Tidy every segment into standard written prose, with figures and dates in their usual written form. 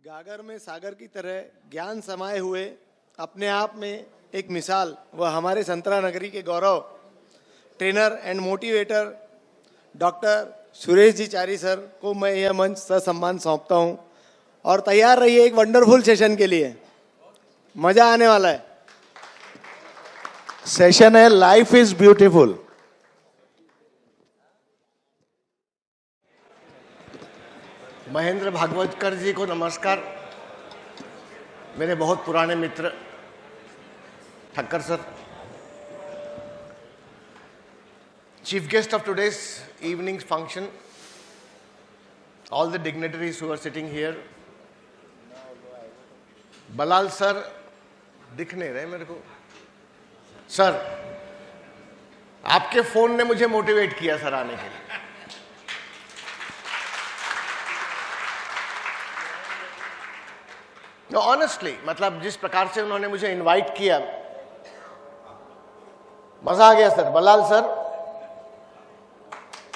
गागर में सागर की तरह ज्ञान समाये हुए अपने आप में एक मिसाल वह हमारे संतरा नगरी के गौरव trainer and motivator doctor Suresh ji Chari sir को मैं यह मंच ससम्मान सौंपता हूं और तैयार रहिए एक वंडरफुल सेशन के लिए। मजा आने वाला है। सेशन है life is beautiful. Mahendra Bhagwatkar ji को नमस्कार। मेरे बहुत पुराने मित्र Thakkar sir, chief guest of today's evening function, all the dignitaries who are sitting here, Balal sir दिख नहीं रहे मेरे को। सर, आपके फोन ने मुझे मोटिवेट किया सर आने के लिए। नो ऑनेस्टली, मतलब जिस प्रकार से उन्होंने मुझे इनवाइट किया, मजा आ गया सर, बलाल सर।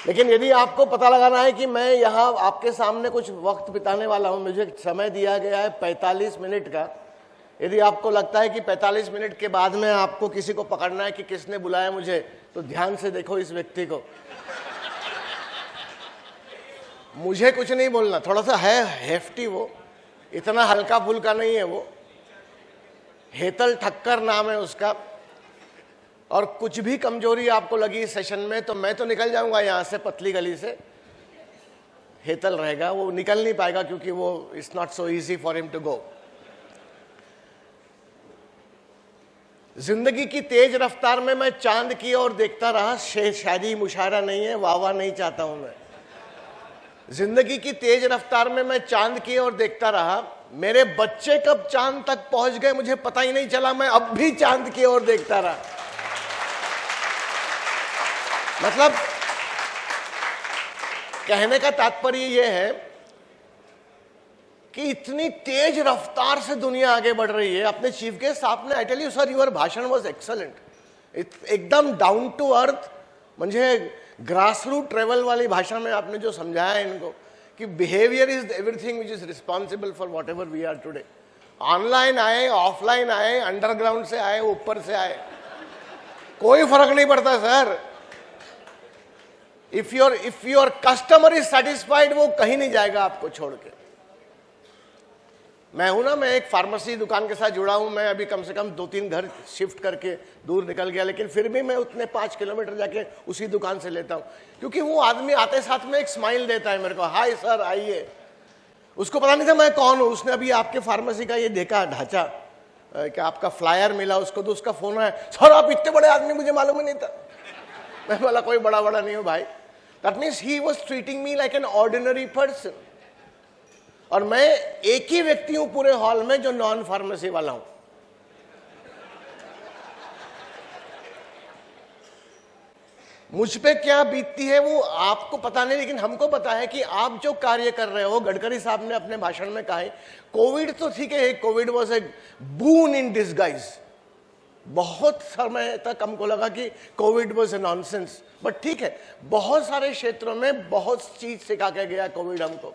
लेकिन यदि आपको पता लगाना है कि मैं यहां आपके सामने कुछ वक्त बिताने वाला हूं, मुझे समय दिया गया है 45 मिनट का। यदि आपको लगता है कि 45 मिनट के बाद में आपको किसी को पकड़ना है कि किसने बुलाया मुझे, तो ध्यान से देखो इस व्यक्ति को। मुझे कुछ नहीं बोलना, थोड़ा सा है हेफ्टी, वो इतना हल्का फुल्का नहीं है। वो हेतल ठक्कर नाम है उसका। और कुछ भी कमजोरी आपको लगी इस सेशन में तो मैं तो निकल जाऊंगा यहां से, पतली गली से। हेतल रहेगा, वो निकल नहीं पाएगा क्योंकि वो it's not so easy for him to go. जिंदगी की तेज रफ्तार में मैं चांद की ओर देखता रहा। शायरी मुशायरा नहीं है, वाह नहीं चाहता हूं मैं। जिंदगी की तेज रफ्तार में मैं चांद की ओर देखता रहा। मेरे बच्चे कब चांद तक पहुंच गए मुझे पता ही नहीं चला, मैं अब भी चांद की ओर देखता रहा। मतलब कहने का तात्पर्य यह है कि इतनी तेज रफ्तार से दुनिया आगे बढ़ रही है। अपने चीफ गेस्ट आपने, I tell you sir, your bhashan was excellent. एकदम डाउन टू अर्थ, मुझे ग्रास रूट ट्रेवल वाली भाषा में आपने जो समझाया है इनको कि behaviour is everything which is responsible for what ever we are today. Online आए, ऑफलाइन आए, अंडरग्राउंड से आए, ऊपर से आए, कोई फर्क नहीं पड़ता sir. If your customer is satisfied, वो कहीं नहीं जाएगा आपको छोड़ के। मैं हूं ना, मैं एक फार्मेसी दुकान के साथ जुड़ा हूं। मैं अभी कम से कम 2-3 घर शिफ्ट करके दूर निकल गया, लेकिन फिर भी मैं उतने 5 किलोमीटर जाके उसी दुकान से लेता हूं, क्योंकि वो आदमी आते साथ में एक स्माइल देता है मेरे को, हाय सर आइए। उसको पता नहीं था मैं कौन हूं। उसने अभी आपके फार्मेसी का ये देखा ढांचा कि आपका फ्लायर मिला उसको, तो उसका फोन आया, सर आप इतने बड़े आदमी, मुझे मालूम ही नहीं था। मैं बोला कोई बड़ा बड़ा नहीं हूं भाई। That means he was treating me like an ordinary person. और मैं एक ही व्यक्ति हूं पूरे हॉल में जो नॉन फार्मेसी वाला हूं। मुझ पे क्या बीतती है वो आपको पता नहीं, लेकिन हमको पता है कि आप जो कार्य कर रहे हो। गडकरी साहब ने अपने भाषण में कहा है, कोविड तो ठीक है, Covid was a boon in disguise. बहुत समय तक हमको लगा कि Covid was a nonsense, but ठीक है, बहुत सारे क्षेत्रों में बहुत चीज सिखा के गया कोविड हमको।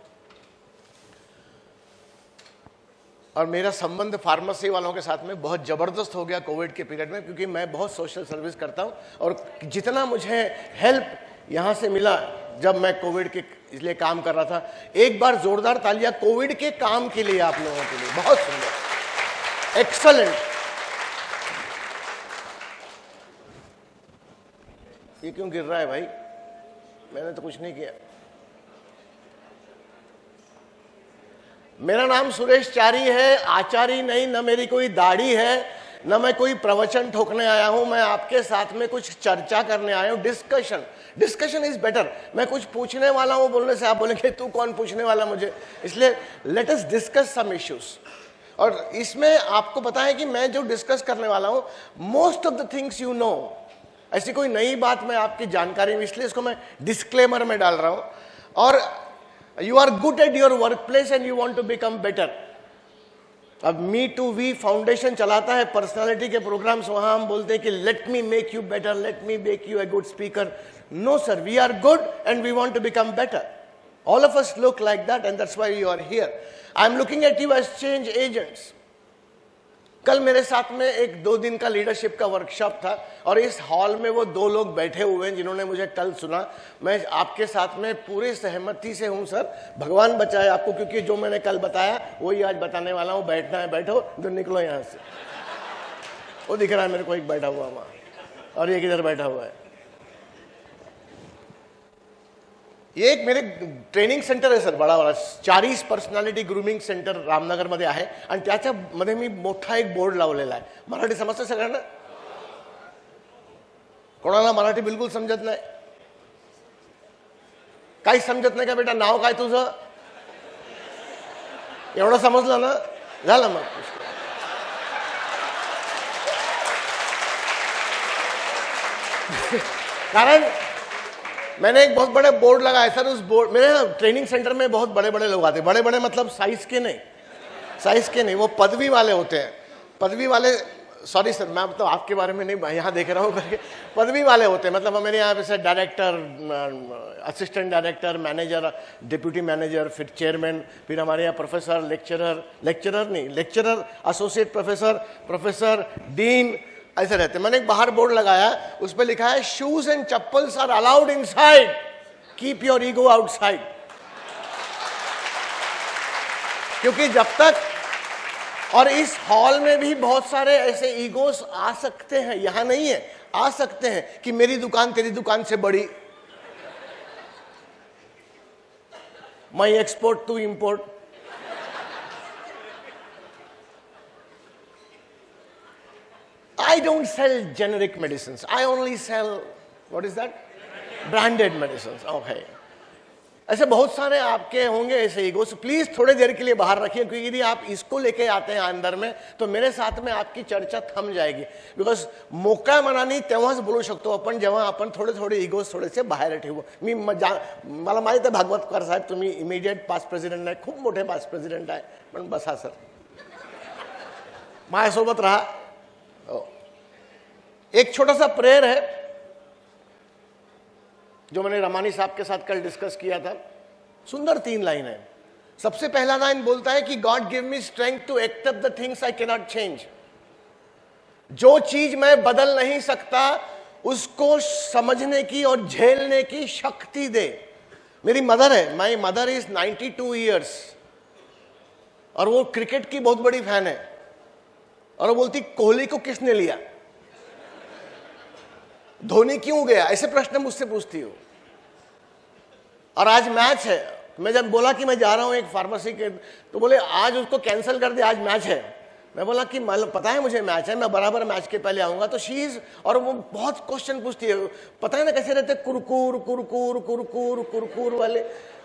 और मेरा संबंध फार्मेसी वालों के साथ में बहुत ज़बरदस्त हो गया कोविड के पीरियड में, क्योंकि मैं बहुत सोशल सर्विस करता हूं। और जितना मुझे हेल्प यहाँ से मिला जब मैं कोविड के इसलिए काम कर रहा था, एक बार जोरदार तालियां कोविड के काम के लिए, आप लोगों के लिए। बहुत सुंदर, एक्सलेंट। ये क्यों गिर रहा है भाई? मैंने तो कुछ नहीं किया। मेरा नाम सुरेश चारी है, आचारी नहीं, न मेरी कोई दाढ़ी है, न मैं कोई प्रवचन ठोकने आया हूं। मैं आपके साथ में कुछ चर्चा करने आया हूं। Discussion is better. मैं कुछ पूछने वाला हूं, बोलने से आप बोलेंगे तू कौन पूछने वाला मुझे, इसलिए let us discuss some issues. और इसमें आपको पता है कि मैं जो डिस्कस करने वाला हूं, most of the things you know. ऐसी कोई नई बात मैं आपकी जानकारी में, इसलिए इसको मैं डिस्क्लेमर में डाल रहा हूं। और you are good at your workplace and you want to become better। अब मी टू वी फाउंडेशन चलाता है पर्सनालिटी के प्रोग्राम्स, वहां हम बोलते हैं कि let me make you better, let me make you a good speaker. No sir, we are good and we want to become better. All of us look like that and that's why you are here. I am looking at you as change agents. कल मेरे साथ में एक 2 दिन का leadership का workshop था और इस हॉल में वो 2 लोग बैठे हुए हैं जिन्होंने मुझे कल सुना. मैं आपके साथ में पूरी सहमति से हूं सर. भगवान बचाए आपको, क्योंकि जो मैंने कल बताया वही आज बताने वाला हूं. बैठना है बैठो, इधर निकलो यहां से. वो दिख रहा है मेरे को एक बैठा हुआ वहां और एक इधर बैठा हुआ है. ये एक मेरे ट्रेनिंग सेंटर आहे सर, बडा 40 पर्सनॅलिटी ग्रूमिंग सेंटर रामनगर मध्ये आहे आणि त्याच्यामध्ये मी मोठा एक बोर्ड लावलेला आहे. मराठी समजतं सगळ्यांना? कोणाला मराठी बिलकुल समजत नाही? काही समजत नाही का बेटा? नाव काय तुझं? एवढं समजलं ना, झालं मग. कारण मैंने एक बहुत बड़े बोर्ड लगाया सर. उस बोर्ड मेरे ट्रेनिंग सेंटर में बहुत बड़े बड़े लोग आते हैं. बड़े बड़े मतलब साइज के नहीं, वो पदवी वाले होते हैं. पदवी वाले, सॉरी सर मैं तो आपके बारे में नहीं यहाँ देख रहा हूँ करके, पदवी वाले होते हैं. मतलब मेरे यहाँ पे sir director, assistant director, manager, deputy manager, फिर चेयरमैन, फिर हमारे यहाँ professor, lecturer, associate professor, dean, ऐसे रहते. मैंने एक बाहर बोर्ड लगाया, उस पर लिखा है shoes and chappals are allowed inside, keep your ego outside. क्योंकि जब तक, और इस हॉल में भी बहुत सारे ऐसे ईगोस आ सकते हैं, यहां नहीं है, आ सकते हैं कि मेरी दुकान तेरी दुकान से बड़ी, मैं export to import. I don't sell generic medicines. I only sell, what is that? Branded medicines. Okay. ऐसे बहुत सारे आपके होंगे ऐसे ईगोस. प्लीज थोड़ी देर के लिए बाहर रखिए, क्योंकि यदि आप इसको लेके आते हैं अंदर में तो मेरे साथ में आपकी चर्चा थम जाएगी. बिकॉज मोका मनाने तेव्हाच बोलू शकतो आपण जेव्हा आपण थोडे ईगोस थोडेसे बाहेर ठेवू. मला माहित आहे भागवतकर साहेब तुम्ही इमिडिएट पास्ट प्रेसिडेंट नाही, खूप मोठे पास्ट प्रेसिडेंट आहे, पण बसा सर, माझ्यासोबत राहा. एक छोटा सा प्रेयर है जो मैंने रमानी साहब के साथ कल डिस्कस किया था. सुंदर 3 लाइन है. सबसे पहला लाइन बोलता है कि God give me strength to accept the things I can not change. जो चीज मैं बदल नहीं सकता उसको समझने की और झेलने की शक्ति दे. मेरी मदर है, माई मदर इज 92 ईयर्स और वो क्रिकेट की बहुत बड़ी फैन है. और वो बोलती कोहली को किसने लिया, धोनी क्यों गया, ऐसे प्रश्न मुझसे पूछती हो. और आज मैच है. मैं जब बोला कि मैं जा रहा हूं एक फार्मेसी के, तो बोले आज उसको कैंसिल कर दे, आज मैच है. मैं बोला कि पता है मुझे मैच है, मैं बराबर मैच के पहले आऊंगा. तो शीज, और वो बहुत क्वेश्चन पूछती है, पता है ना कैसे रहते, कुरकुर कुरकुर कुरकुर कुरकुर वाले.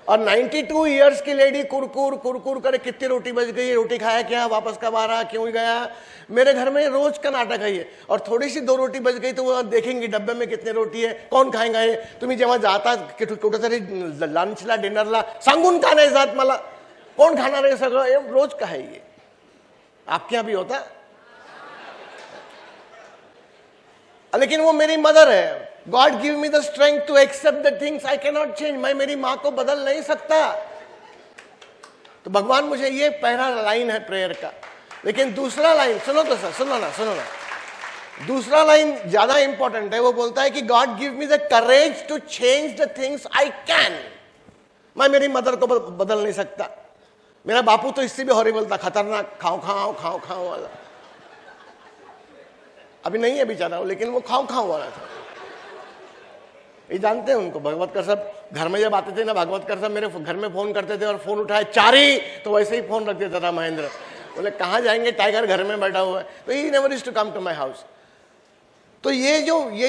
और 92 ईयर्स की लेडी कुरकुर कुरकुर करे, कितनी रोटी बच गई, रोटी खाया क्या, वापस कब आ रहा, क्यों गया. मेरे घर में रोज का नाटक है ये. और थोड़ी सी 2 रोटी बच गई तो वो देखेंगे डब्बे में कितने रोटी है, कौन खाएगा हे. तुम्ही जेव्हा जाता कुठेतरी लंचला डिनरला सांगून का नाही जात, मला कोण खाणार आहे सगळं, रोज का है ये. आपके यहां भी होता. लेकिन वो मेरी मदर है. God give me the strength to accept the things I can not change. मैं मेरी मां को बदल नहीं सकता. तो भगवान मुझे, ये पहला लाइन है प्रेयर का. लेकिन दूसरा लाइन सुनो तो सर, सुनो ना. दूसरा लाइन ज्यादा इंपॉर्टेंट है. वो बोलता है कि God give me the courage to change the things I can. मैं मेरी मदर को बदल नहीं सकता. मेरा बापू तो इससे भी हॉरिबल था, खतरनाक, खाओ वाला. अभी नहीं है बेचारा, लेकिन वो खाओ वाला था. ये जानते हैं उनको. भागवतकर साहब घर में जब आते थे ना, भागवतकर साहब मेरे घर में फोन करते थे और फोन उठाए चारी, तो वैसे ही फोन रख देता था महेंद्र. बोले कहाँ जाएंगे, टाइगर घर में बैठा हुआ है. तो he never used to come to my house. तो ये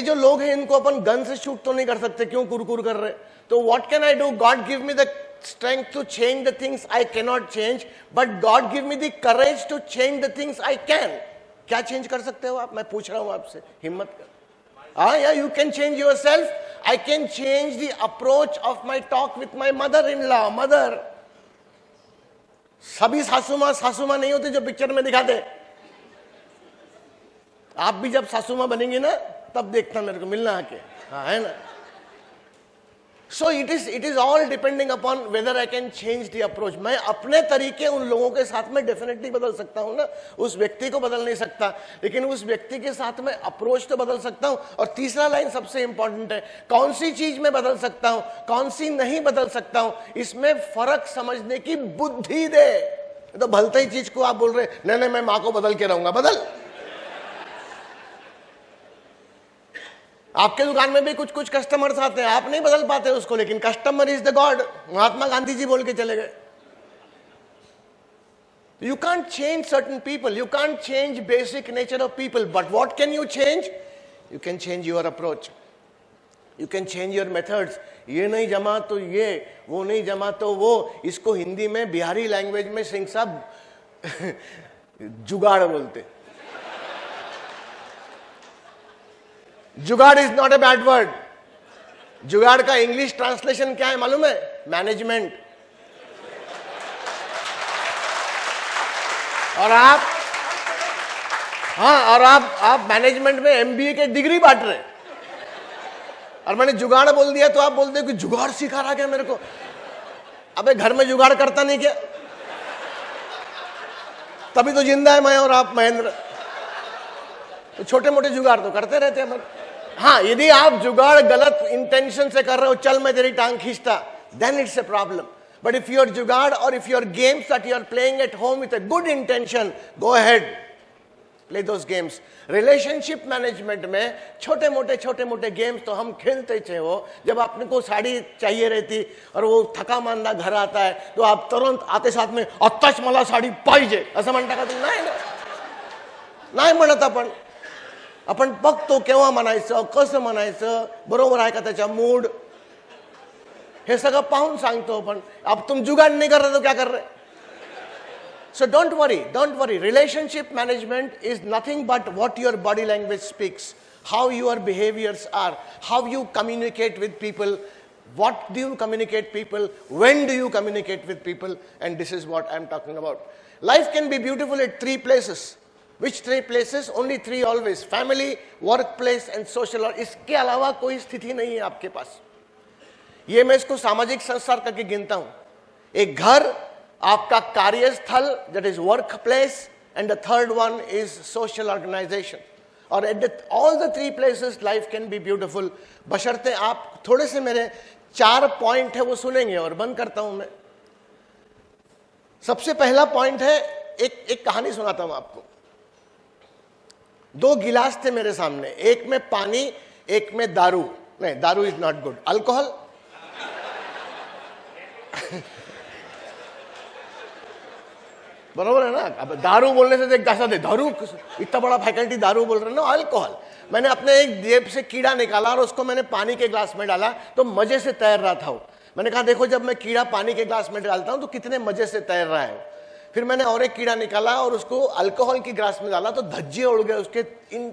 जो लोग हैं इनको अपन गन से शूट तो नहीं कर सकते, क्यों कुरकुर कर रहे. तो what can I do. God give me the strength to change the things I can not change, but God give me the courage to change the things I can. क्या चेंज कर सकते हो आप, मैं पूछ रहा हूं आपसे, हिम्मत कर. Yeah, you can change yourself. I can change the approach of my talk with my mother-in-law. Mother, सभी सासू माँ नहीं होते जो पिक्चर में दिखाते. आप भी जब सासू माँ बनेंगी ना, तब देखना मेरे को, मिलना आके. हाँ है ना. So it is all depending upon whether I can change the approach. मैं अपने तरीके उन लोगों के साथ में डेफिनेटली बदल सकता हूं ना, उस व्यक्ति को बदल नहीं सकता, लेकिन उस व्यक्ति के साथ में अप्रोच तो बदल सकता हूं. और तीसरा लाइन सबसे इंपॉर्टेंट है, कौन सी चीज में बदल सकता हूं, कौन सी नहीं बदल सकता हूं, इसमें फर्क समझने की बुद्धि दे. तो भलते ही चीज को आप बोल रहे नहीं नहीं मैं मां को बदल के रहूंगा, बदल. आपके दुकान में भी कुछ कुछ कस्टमर्स आते हैं, आप नहीं बदल पाते उसको, लेकिन customer is the God. Mahatma Gandhi ji बोल के चले गए. You can't change certain people, you can't change basic nature of people, but what can you change? You can change your approach, you can change your methods. ये नहीं जमा तो ये, वो नहीं जमा तो वो. इसको हिंदी में बिहारी लैंग्वेज में सिंह साहब जुगाड़ बोलते. जुगाड़ is not a bad word. जुगाड़ का इंग्लिश ट्रांसलेशन क्या है मालूम है? मैनेजमेंट. और आप आप मैनेजमेंट में एमबीए के डिग्री बांट रहे हैं, और मैंने जुगाड़ बोल दिया तो आप बोलते हो कि जुगाड़ सिखा रहा क्या मेरे को. अबे घर में जुगाड़ करता नहीं क्या? तभी तो जिंदा है मैं और आप महेंद्र. तो छोटे मोटे जुगाड़ तो करते रहते हैं. हाँ, यदि आप जुगाड़ गलत इंटेंशन से कर रहे हो, चल मैं तेरी टांग खींचता, then it's a problem. But if your jugaad और if your games that you are playing at home with a good intention, go ahead, play those games. Relationship management में छोटे मोटे गेम्स तो हम खेलते थे. वो जब आपने को साड़ी चाहिए रहती और वो थका मांदा घर आता है, तो आप तुरंत आते साथ में आत्ताच मला साडी पाहिजे असं म्हणता का? नाही म्हणत आपण बघतो केव्हा म्हणायचं, कसं म्हणायचं, बरोबर आहे का त्याचा मूड, हे सगळं पाहून सांगतो. पण अब तुम जुगाड़ नहीं कर रहे तो क्या कर रहे? So don't worry. Relationship management is nothing but what your body language speaks, how your behaviors are, how you communicate with people, what do you communicate people, when do you communicate with people, and this is what I'm talking about. Life can be beautiful at 3 places. Which 3 places? Only 3 always. Family, workplace and social. और इसके अलावा कोई स्थिति नहीं है आपके पास. ये मैं इसको सामाजिक संस्कार करके गिनता हूं. एक घर, आपका कार्यस्थल, that is workplace, and the third one is social organization. और at all the 3 places life can be beautiful. बशर्ते आप थोड़े से मेरे 4 पॉइंट है वो सुनेंगे, और बंद करता हूं मैं. सबसे पहला पॉइंट है, एक कहानी सुनाता हूं आपको. 2 गिलास थे मेरे सामने, एक में पानी, एक में दारू. नहीं, दारू इज नॉट गुड. अल्कोहल. बरोबर है ना? अब दारू बोलने से देख कैसा दे, दारू इतना बड़ा फैकल्टी दारू बोल रहे ना. अल्कोहल. मैंने अपने एक जेब से कीड़ा निकाला और उसको मैंने पानी के ग्लास में डाला, तो मजे से तैर रहा था वो. मैंने कहा देखो, जब मैं कीड़ा पानी के ग्लास में डालता हूं तो कितने मजे से तैर रहा है. फिर मैंने और एक कीड़ा निकाला और उसको अल्कोहल की ग्लास में डाला, तो धज्जे उड़ गए, उसके इन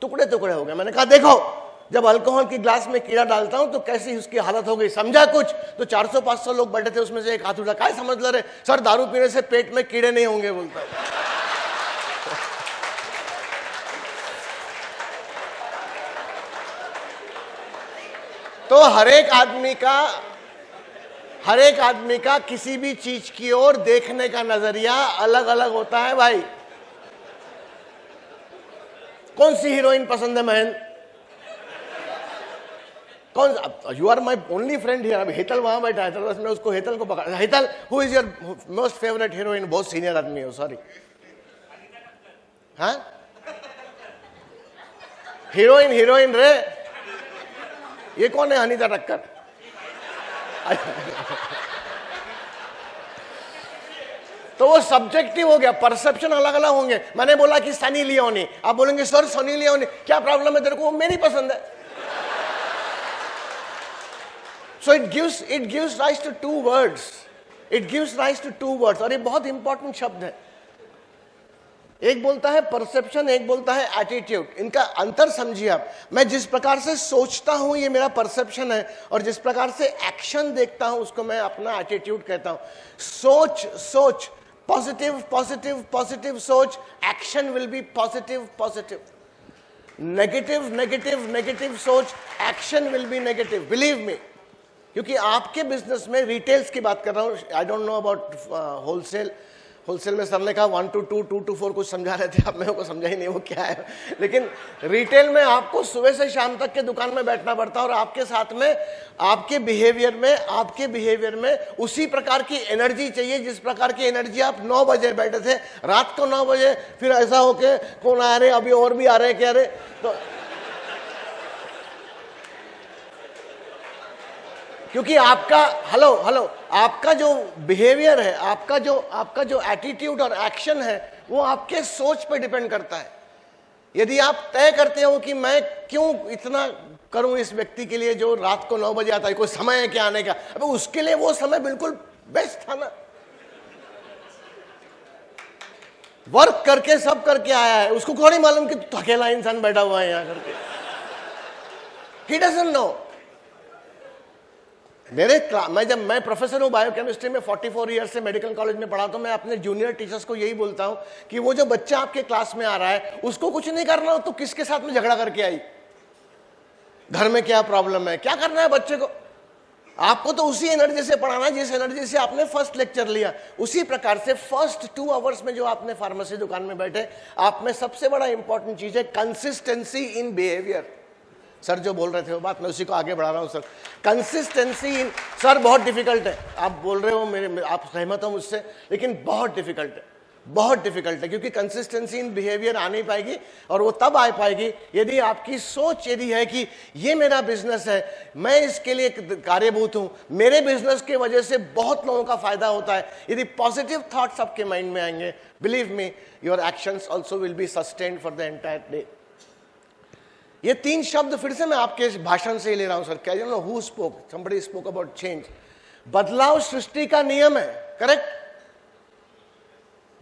टुकड़े हो गए. मैंने कहा देखो, जब अल्कोहल की ग्लास में कीड़ा डालता हूं तो कैसी उसकी हालत हो गई, समझा कुछ? तो 400-500 लोग बैठे थे, उसमें से एक हाथ उठा, क्या समझ ले रहे सर, दारू पीने से पेट में कीड़े नहीं होंगे, बोलता है. तो हर एक आदमी का किसी भी चीज की ओर देखने का नजरिया अलग अलग होता है भाई. कौन सी हीरोइन पसंद है महेंद्र? कौन? You are my only friend here. अभी हेतल वहां बैठा है, तो बस मैं उसको हेतल को पकड़ा. Hetal, who is your most favourite heroine? बहुत सीनियर आदमी हो, सॉरी. हाँ, हीरोइन रे. ये कौन है? अनीता टक्कर. तो वो सब्जेक्टिव हो गया, परसेप्शन अलग अलग होंगे. मैंने बोला कि सनी लियोनी, आप बोलेंगे सर सनी लियोनी क्या प्रॉब्लम है तेरे को? मेरी पसंद है. So it gives rise to 2 words. It gives rise to 2 words. और ये बहुत इंपॉर्टेंट शब्द है. एक बोलता है परसेप्शन, एक बोलता है एटीट्यूड. इनका अंतर समझिए आप. मैं जिस प्रकार से सोचता हूं ये मेरा परसेप्शन है, और जिस प्रकार से एक्शन देखता हूं उसको मैं अपना एटीट्यूड कहता हूं. सोच पॉजिटिव सोच, action will be positive. Negative सोच, action will be negative. Believe me, क्योंकि आपके बिजनेस में रिटेल्स की बात कर रहा हूं, I don't know about wholesale. Wholesale में सर ने कहा 1 to 2, 2 to 4 कुछ समझा रहे थे, अब मेरे को समझा ही नहीं वो क्या है। लेकिन रिटेल में आपको सुबह से शाम तक के दुकान में बैठना पड़ता है और आपके साथ में आपके बिहेवियर में उसी प्रकार की एनर्जी चाहिए जिस प्रकार की एनर्जी आप 9 बजे बैठे थे, रात को 9 बजे फिर ऐसा हो के कौन आ रहे, अभी और भी आ रहे, क्या रहे, तो क्योंकि आपका आपका जो बिहेवियर है, आपका जो एटीट्यूड और एक्शन है वो आपके सोच पे डिपेंड करता है। यदि आप तय करते हो कि मैं क्यों इतना करूं इस व्यक्ति के लिए जो रात को 9 बजे आता है, कोई समय है क्या आने का, अब उसके लिए वो समय बिल्कुल बेस्ट था ना, वर्क करके सब करके आया है, उसको कौन नहीं मालूम कि अकेला इंसान बैठा हुआ है यहां करके, ही डजंट नो। मैं प्रोफेसर हूं बायोकेमिस्ट्री में, 44 ईयर से मेडिकल कॉलेज में पढ़ा, तो मैं अपने जूनियर टीचर्स को यही बोलता हूं कि वो जो बच्चा आपके क्लास में आ रहा है उसको कुछ नहीं करना हो तो किसके साथ में झगड़ा करके आई, घर में क्या प्रॉब्लम है, क्या करना है बच्चे को, आपको तो उसी एनर्जी से पढ़ाना है जिस एनर्जी से आपने फर्स्ट लेक्चर लिया। उसी प्रकार से फर्स्ट 2 आवर्स में जो आपने फार्मेसी दुकान में बैठे, आप में सबसे बड़ा इंपॉर्टेंट चीज है कंसिस्टेंसी इन बिहेवियर। सर जो बोल रहे थे वो बात मैं उसी को आगे बढ़ा रहा हूं। सर कंसिस्टेंसी इन, सर बहुत डिफिकल्ट है, आप बोल रहे हो, आप सहमत हो मुझसे, लेकिन बहुत डिफिकल्ट है क्योंकि कंसिस्टेंसी इन बिहेवियर आ नहीं पाएगी और वो तब आ पाएगी यदि आपकी सोच यदि है कि ये मेरा बिजनेस है, मैं इसके लिए कार्यभूत हूं, मेरे बिजनेस के वजह से बहुत लोगों का फायदा होता है। यदि पॉजिटिव थॉट्स आपके माइंड में आएंगे, believe me, your actions also will be sustained for the entire day. ये 3 शब्द फिर से मैं आपके भाषण से ही ले रहा हूं सर। क्या know who spoke, somebody spoke about change. बदलाव सृष्टि का नियम है, करेक्ट,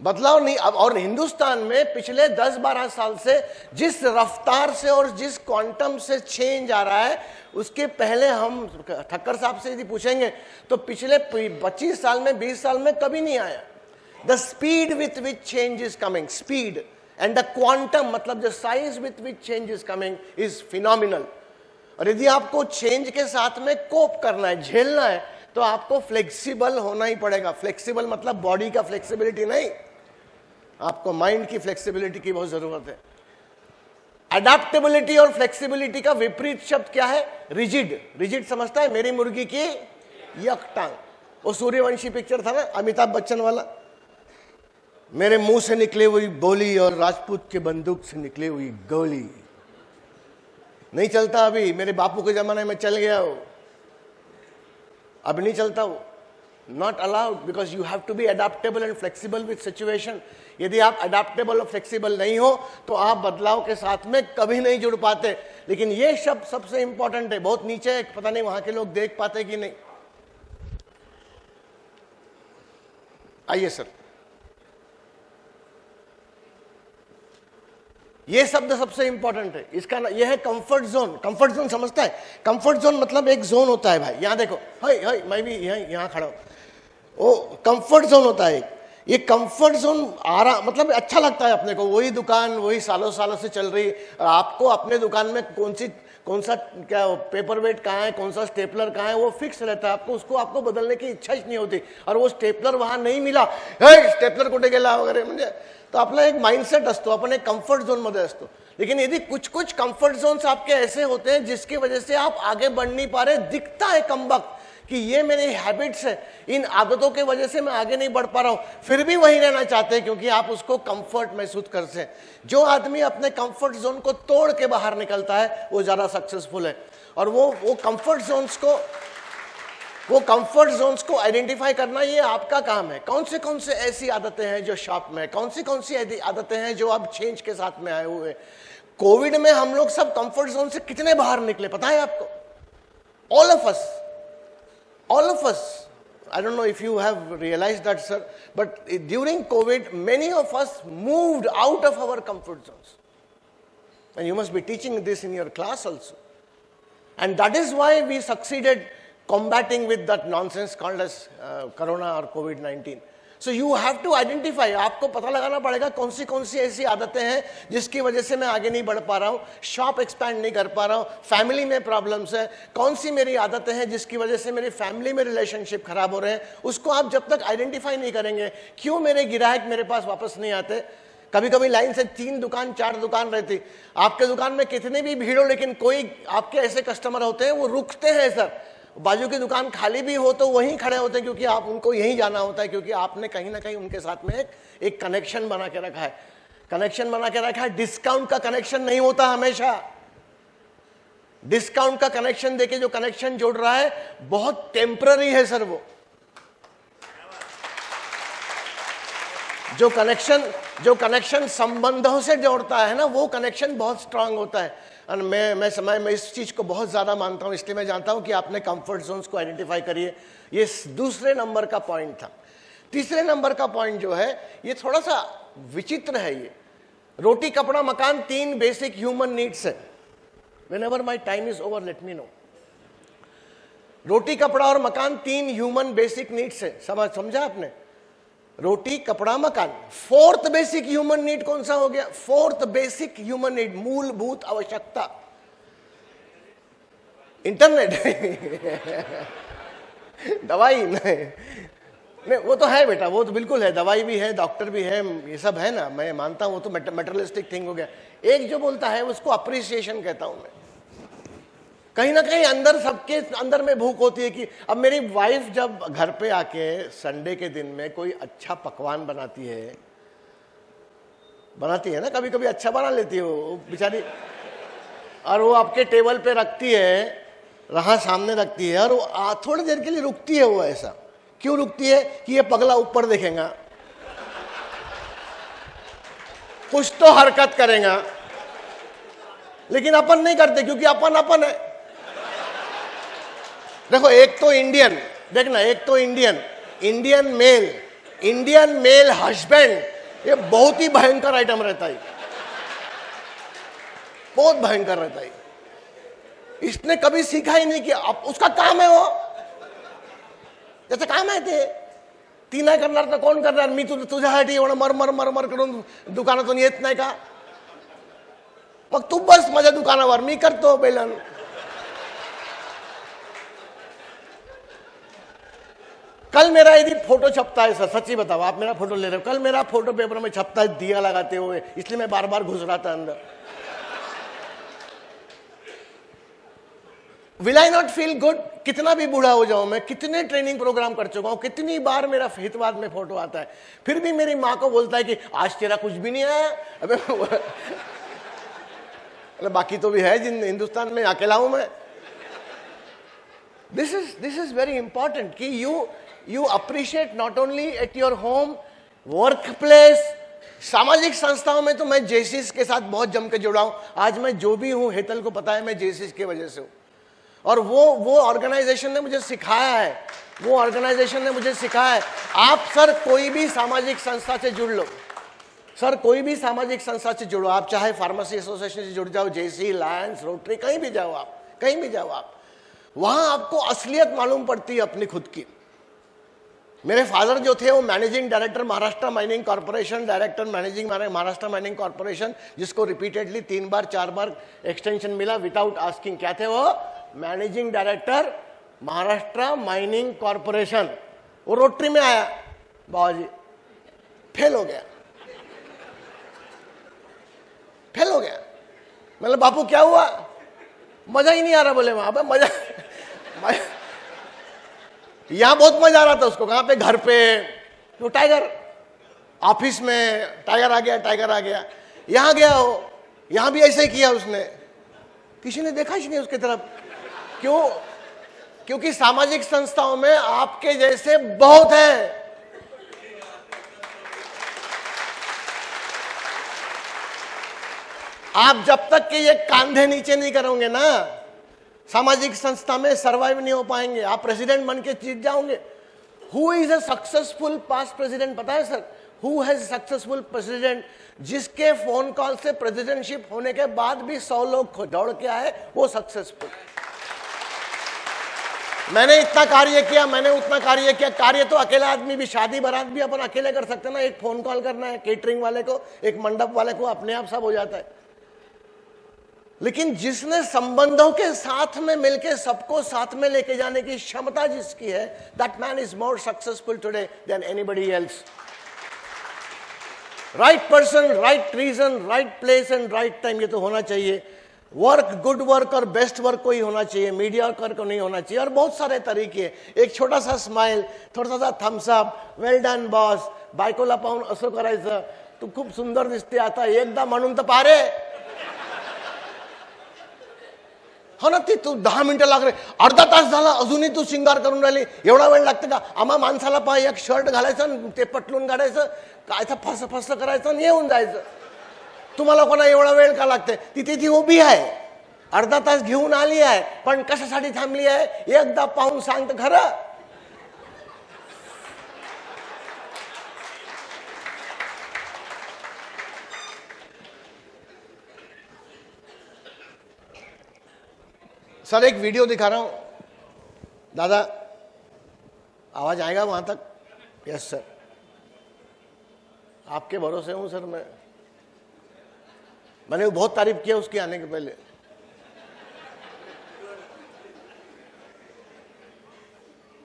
बदलाव नहीं। अब और हिंदुस्तान में पिछले 10-12 साल से जिस रफ्तार से और जिस क्वांटम से चेंज आ रहा है, उसके पहले हम ठक्कर साहब से यदि पूछेंगे तो पिछले 25 साल में 20 साल में कभी नहीं आया। The speed with which change is coming, speed and the quantum, मतलब the size with which change is coming is phenomenal. और यदि आपको चेंज के साथ में कोप करना है, झेलना है, तो आपको फ्लेक्सिबल होना ही पड़ेगा। फ्लेक्सिबल मतलब बॉडी का फ्लेक्सिबिलिटी नहीं, आपको माइंड की फ्लेक्सिबिलिटी की बहुत जरूरत है। अडेप्टेबिलिटी और फ्लेक्सिबिलिटी का विपरीत शब्द क्या है? रिजिड। रिजिड समझता है? मेरी मुर्गी की यक टांग, वो सूर्यवंशी पिक्चर था ना, अमिताभ बच्चन वाला, मेरे मुंह से निकले हुई बोली और राजपूत के बंदूक से निकली हुई गोली। नहीं चलता अभी, मेरे बापू के जमाने में चल गया वो, अब नहीं चलता वो। Not allowed, because you have to be adaptable and flexible with situation. यदि आप अडेप्टेबल और फ्लेक्सिबल नहीं हो तो आप बदलाव के साथ में कभी नहीं जुड़ पाते। लेकिन ये शब्द सबसे इंपॉर्टेंट है, बहुत नीचे है, पता नहीं वहां के लोग देख पाते कि नहीं। आइए सर, ये शब्द सबसे इंपॉर्टेंट है। इसका ये है कंफर्ट जोन। कंफर्ट जोन समझता है? कंफर्ट जोन मतलब एक जोन होता है भाई, यहां देखो, हाय मैं भी यहां खड़ा हूं, वो कंफर्ट जोन होता है। ये कंफर्ट जोन मतलब अच्छा लगता है अपने को, वही दुकान वही सालों सालों से चल रही। आपको अपने दुकान में कौन सा क्या पेपर वेट कहाँ है, कौन सा स्टेपलर कहाँ है, वो फिक्स रहता है। आपको बदलने की इच्छा ही नहीं होती। और वो स्टेपलर वहां नहीं मिला, स्टेपलर कुठे गेला वगैरे, म्हणजे तो आपला एक माइंडसेट असतो, आपण एक कंफर्ट झोन मध्ये असतो। लेकिन यदि कुछ कंफर्ट जोन्स आपके ऐसे होते हैं जिसकी वजह से आप आगे बढ़ नहीं पा रहे, दिखता है कमबख्त कि ये मेरे हैबिट्स है, इन आदतों के वजह से मैं आगे नहीं बढ़ पा रहा हूं, फिर भी वहीं रहना चाहते हैं क्योंकि आप उसको कंफर्ट महसूस करते हैं। जो आदमी अपने कंफर्ट जोन को तोड़ के बाहर निकलता है वो ज्यादा सक्सेसफुल है। और वो कंफर्ट जोन्स को आइडेंटिफाई करना ये आपका काम है। कौन से ऐसी आदतें हैं जो शॉप में, कौन सी ऐसी आदतें हैं जो अब चेंज के साथ में आए हुए। कोविड में हम लोग सब कंफर्ट जोन से कितने बाहर निकले पता है आपको? All of us, I don't know if you have realized that, sir, but during COVID, many of us moved out of our comfort zones. And you must be teaching this in your class also. And that is why we succeeded combating with that nonsense called as Corona or COVID-19. So you have to identify, आपको पता लगाना पड़ेगा कौन सी ऐसी आदतें हैं जिसकी वजह से मैं आगे नहीं बढ़ पा रहा हूं, शॉप एक्सपैंड नहीं कर पा रहा हूं, फैमिली में प्रॉब्लम्स है, कौन सी मेरी आदतें हैं जिसकी वजह से मेरी फैमिली में रिलेशनशिप खराब हो रहे हैं। उसको आप जब तक आइडेंटिफाई नहीं करेंगे, क्यों मेरे ग्राहक मेरे पास वापस नहीं आते। कभी कभी लाइन से 3 दुकान 4 दुकान रहती, आपके दुकान में कितनी भी भीड़ हो, लेकिन कोई आपके ऐसे कस्टमर होते हैं वो रुकते हैं सर, बाजू की दुकान खाली भी हो तो वहीं खड़े होते हैं, क्योंकि आप उनको यहीं जाना होता है, क्योंकि आपने कहीं ना कहीं उनके साथ में एक कनेक्शन बना के रखा है। कनेक्शन बना के रखा है। डिस्काउंट का कनेक्शन नहीं होता हमेशा। डिस्काउंट का कनेक्शन देके जो कनेक्शन जोड़ रहा है बहुत टेम्पररी है सर। वो जो कनेक्शन संबंधों से जोड़ता है ना, वो कनेक्शन बहुत स्ट्रांग होता है। और मैं इस चीज को बहुत ज्यादा मानता हूं, इसलिए मैं जानता हूं कि आपने कंफर्ट जोन्स को आइडेंटिफाई करिए। ये दूसरे नंबर का पॉइंट था। तीसरे नंबर का पॉइंट जो है ये थोड़ा सा विचित्र है। ये रोटी कपड़ा मकान 3 बेसिक ह्यूमन नीड्स है। Whenever my time is over let me know. रोटी कपड़ा और मकान 3 ह्यूमन बेसिक नीड्स है। समझा आपने? रोटी कपड़ा मकान। 4th बेसिक ह्यूमन नीड कौन सा हो गया? 4th बेसिक ह्यूमन नीड, मूलभूत आवश्यकता, इंटरनेट। दवाई नहीं, वो तो है बेटा, वो तो बिल्कुल है, दवाई भी है, डॉक्टर भी है, ये सब है ना, मैं मानता हूं। वो तो मेटेरियलिस्टिक थिंग हो गया। एक जो बोलता है उसको अप्रिसिएशन कहता हूं मैं। कहीं ना कहीं अंदर, सबके अंदर में भूख होती है कि अब मेरी वाइफ जब घर पे आके संडे के दिन में कोई अच्छा पकवान बनाती है ना, कभी कभी अच्छा बना लेती है वो बेचारी, और वो आपके टेबल पे रखती है, रहा सामने रखती है, और वो थोड़ी देर के लिए रुकती है। वो ऐसा क्यों रुकती है कि ये पगला ऊपर देखेगा, कुछ तो हरकत करेगा। लेकिन अपन नहीं करते, क्योंकि अपन है। देखो, एक तो इंडियन, देखना, एक तो इंडियन मेल हस्बैंड, ये बहुत ही भयंकर आइटम रहता है, बहुत भयंकर रहता है। इसने कभी सीखा ही नहीं कि अब उसका काम है, वो जैसे काम आहे ते ती नाही करणार तर कोण करणार? मी तुझ्यासाठी एवढं मर करून दुकानातून येत नाही का? मग तू बस माझ्या दुकानावर, मी करतो बेलन। कल मेरा यदि फोटो छपता है सर, सच्ची बताओ, आप मेरा फोटो ले रहे हो, कल मेरा फोटो पेपर में छपता है दिया लगाते हुए, इसलिए मैं बार बार घुस रहा था अंदर। Will I not feel good? कितना भी बूढ़ा हो जाऊं मैं, कितने ट्रेनिंग प्रोग्राम कर चुका हूं, कितनी बार मेरा हितवाद में फोटो आता है, फिर भी मेरी माँ को बोलता है कि आज तेरा कुछ भी नहीं आया। अबे बाकी तो भी है, जिन हिंदुस्तान में अकेला हूं मैं। दिस इज वेरी इंपॉर्टेंट कि you appreciate not only at your home, work place, सामाजिक संस्थाओं में। तो मैं जेसीस के साथ बहुत जम के जुड़ा हूं। आज मैं जो भी हूं, हेतल को पता है, मैं जेसीस की वजह से हूं। और वो ऑर्गेनाइजेशन ने मुझे सिखाया है, आप सर कोई भी सामाजिक संस्था से जुड़ लो, सर कोई भी सामाजिक संस्था से जुड़ो, आप चाहे फार्मेसी एसोसिएशन से जुड़ जाओ, जेसी, लायंस, रोटरी, कहीं भी जाओ आप, वहां आपको असलियत मालूम पड़ती है अपनी खुद की। मेरे फादर जो थे वो managing director Maharashtra mining corporation, director managing Maharashtra mining corporation, जिसको रिपीटेडली 3 बार 4 बार एक्सटेंशन मिला विदाउट आस्किंग। क्या थे वो? Managing director Maharashtra mining corporation. वो रोटरी में आया, बाबा जी फेल हो गया। मतलब बापू क्या हुआ? मजा ही नहीं आ रहा। बोले वहां पे मजा यहां बहुत मजा आ रहा था उसको। कहां पे? घर पे। तो टाइगर ऑफिस में टाइगर आ गया। यहां गया हो, यहां भी ऐसे ही किया उसने, किसी ने देखा ही नहीं उसकी तरफ। क्यों? क्योंकि सामाजिक संस्थाओं में आपके जैसे बहुत हैं। आप जब तक कि ये कांधे नीचे नहीं करोगे ना, सामाजिक संस्था में सरवाइव नहीं हो पाएंगे। आप प्रेसिडेंट बन के जीत जाओगे। Who is a successful past president? पता है sir, who has successful president? जिसके फोन कॉल से प्रेसिडेंटशिप होने के बाद भी 100 लोग दौड़ के आए, वो सक्सेसफुल। मैंने इतना कार्य किया, मैंने उतना कार्य किया। कार्य तो अकेला आदमी भी, शादी बारात भी अपन अकेले कर सकते ना। एक फोन कॉल करना है केटरिंग वाले को, एक मंडप वाले को, अपने आप सब हो जाता है। लेकिन जिसने संबंधों के साथ में मिलकर सबको साथ में लेके जाने की क्षमता जिसकी है, that man is more successful today than anybody else. Right person, right reason, right place and right time, ये तो होना चाहिए। वर्क, गुड वर्क और बेस्ट वर्क को ही होना चाहिए, मीडिया को नहीं होना चाहिए। और बहुत सारे तरीके, एक छोटा सा स्माइल, थोड़ा सा thumbs up, well done boss, बायकोला पाहून असं करायचं, तू खूप सुंदर दिसते आता, एकदा म्हणून तर पारे। हो ना, ती तू 10 मिनिटं लागले, अर्धा तास झाला अजूनही तू शिंगार करून राहिली, एवढा वेळ लागते का? आम्हा माणसाला पहा, एक शर्ट घालायचं, ते पटलून काढायचं, कायचं फस फस करायचं आणि येऊन जायचं। तुम्हाला कोणा एवढा वेळ का लागते? तिथे ती उभी आहे, अर्धा तास घेऊन आली आहे, पण कशासाठी थांबली आहे एकदा पाहून सांगत खरं। सर एक वीडियो दिखा रहा हूं, दादा आवाज आएगा वहां तक? यस सर, आपके भरोसे हूं सर। मैंने बहुत तारीफ किया उसकी आने के पहले।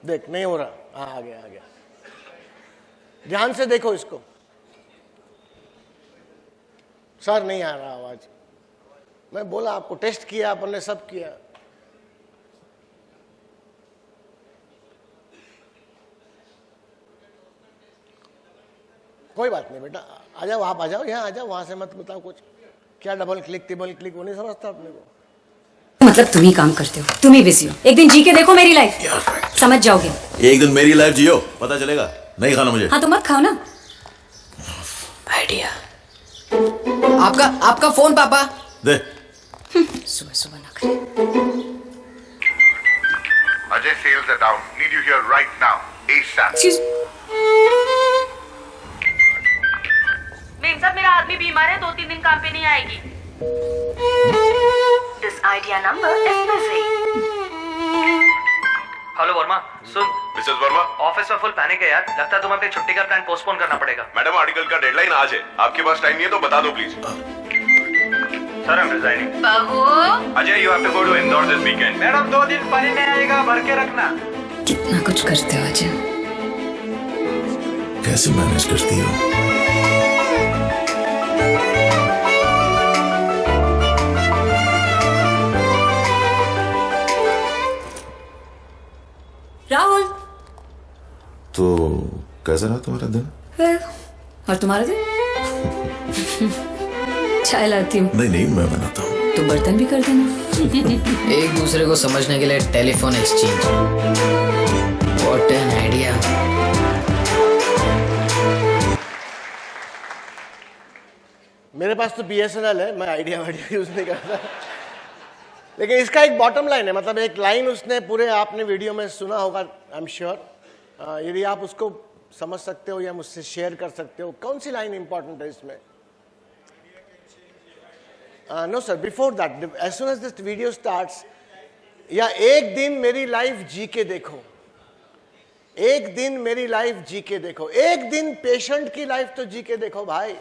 देख नहीं हो रहा, हाँ आ गया आ गया, ध्यान से देखो इसको। सर नहीं आ रहा आवाज, मैं बोला आपको, टेस्ट किया अपन ने, सब किया। कोई बात नहीं बेटा, आ जाओ, आप आ जाओ, यहाँ आ जाओ, वहां से मत बताओ कुछ। क्या डबल क्लिक टिबल क्लिक, वो नहीं समझता अपने को। मतलब तुम ही काम करते हो, तुम ही बिजी हो। एक दिन जी के देखो मेरी लाइफ, समझ जाओगे। एक दिन मेरी लाइफ जियो, पता चलेगा। नहीं खाना मुझे। हाँ तो मत खाओ ना। आइडिया। आपका फोन पापा। दे। सुबह सुबह ना करे। Ajay, sales are down. Need you here right now. ASAP. Ma'am साहब, मेरा आदमी बीमार है, 2-3 दिन काम पे नहीं आएगी। This idea number is busy. Hello Verma, soon. Mrs. Verma, office में फुल पैनिक है यार, लगता है तुम्हें अपनी छुट्टी का प्लान पोस्टपोन करना पड़ेगा। मैडम आर्टिकल का डेडलाइन आज है, आपके पास टाइम नहीं है तो बता दो please. Sir I am resigning. बहू, Ajay, you have to go to Indore this weekend. Madam 2 दिन पानी नहीं आएगा, भर के रखना। कितना कुछ करते हो अजय। कैसे मैनेज करती हो? राहुल। तो कैसा रहा तुम्हारा दिन? और तुम्हारा दिन? चाय लाती हूँ। नहीं मैं बनाता हूँ। तो बर्तन भी कर देना। एक दूसरे को समझने के लिए telephone exchange. What an idea. मेरे पास तो BSNL है, मैं आइडिया यूज नहीं करता। लेकिन इसका एक बॉटम लाइन है, मतलब एक लाइन उसने पूरे आपने वीडियो में सुना होगा, आई एम श्योर। यदि आप उसको समझ सकते हो या मुझसे शेयर कर सकते हो, कौन सी लाइन इंपॉर्टेंट है इसमें? No sir, before that, as soon as this video starts, या एक दिन मेरी लाइफ जी के देखो, एक दिन मेरी लाइफ जी के देखो, एक दिन पेशेंट की लाइफ तो जी के देखो भाई।